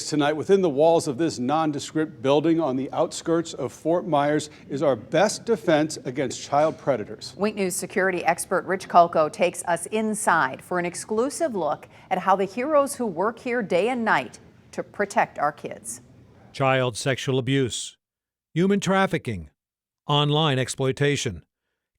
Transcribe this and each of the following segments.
Tonight, within the walls of this nondescript building on the outskirts of Fort Myers is our best defense against child predators. Wink News security expert Rich Kulko takes us inside for an exclusive look at how the heroes who work here day and night to protect our kids. Child sexual abuse, human trafficking, online exploitation,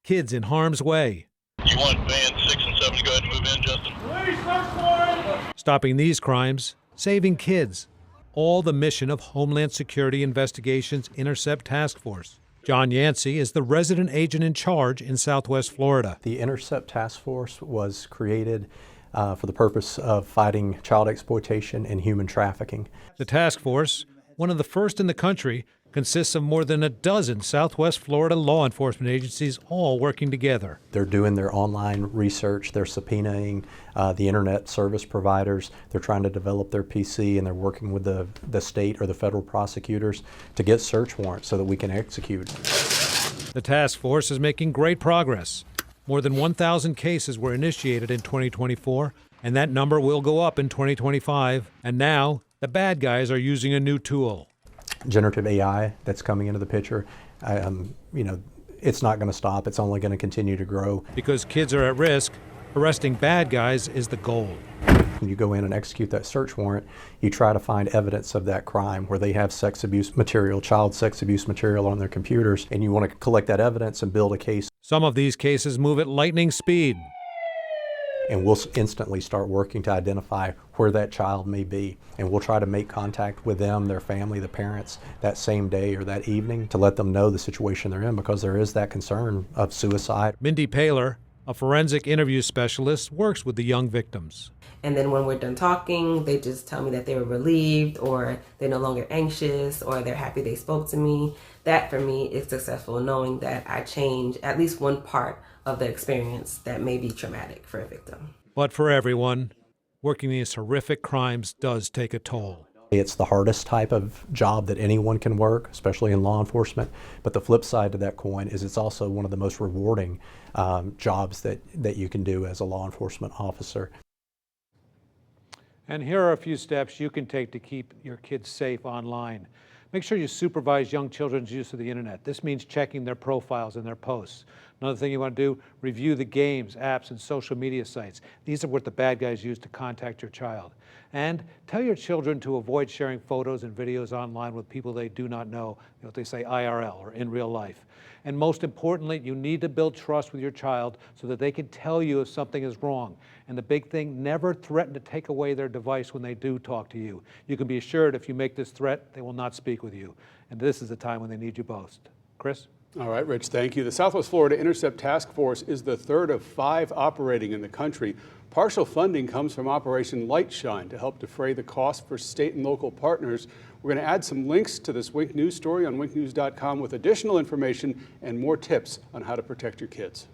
kids in harm's way. You want van 6 and 7 to go ahead and move in, Justin? Please, search warrant! Stopping these crimes, saving kids. All the mission of Homeland Security Investigations Intercept Task Force. John Yancey is the resident agent in charge in Southwest Florida. The Intercept Task Force was created for the purpose of fighting child exploitation and human trafficking. The task force, one of the first in the country, consists of more than a dozen Southwest Florida law enforcement agencies all working together. They're doing their online research, they're subpoenaing the internet service providers, they're trying to develop their PC, and they're working with the state or the federal prosecutors to get search warrants so that we can execute. The task force is making great progress. More than 1,000 cases were initiated in 2024, and that number will go up in 2025. And now, the bad guys are using a new tool. Generative AI that's coming into the picture, it's not going to stop. It's only going to continue to grow. Because kids are at risk, arresting bad guys is the goal. When you go in and execute that search warrant, you try to find evidence of that crime where they have sex abuse material, child sex abuse material on their computers, and you want to collect that evidence and build a case. Some of these cases move at lightning speed. And we'll instantly start working to identify where that child may be. And we'll try to make contact with them, their family, the parents, that same day or that evening to let them know the situation they're in, because there is that concern of suicide. Mindy Paler, a forensic interview specialist, works with the young victims. And then when we're done talking, they just tell me that they were relieved, or they're no longer anxious, or they're happy they spoke to me. That for me is successful, knowing that I change at least one part of the experience that may be traumatic for a victim. But for everyone, working these horrific crimes does take a toll. It's the hardest type of job that anyone can work, especially in law enforcement. But the flip side to that coin is it's also one of the most rewarding jobs that you can do as a law enforcement officer. And here are a few steps you can take to keep your kids safe online. Make sure you supervise young children's use of the internet. This means checking their profiles and their posts. Another thing you want to do, review the games, apps, and social media sites. These are what the bad guys use to contact your child. And tell your children to avoid sharing photos and videos online with people they do not know, what they say IRL, or in real life. And most importantly, you need to build trust with your child so that they can tell you if something is wrong. And the big thing, never threaten to take away their device when they do talk to you. You can be assured if you make this threat, they will not speak with you. And this is the time when they need you most. Chris? All right, Rich, thank you. The Southwest Florida Intercept Task Force is the third of 5 operating in the country. Partial funding comes from Operation Lightshine to help defray the cost for state and local partners. We're going to add some links to this Wink News story on winknews.com with additional information and more tips on how to protect your kids.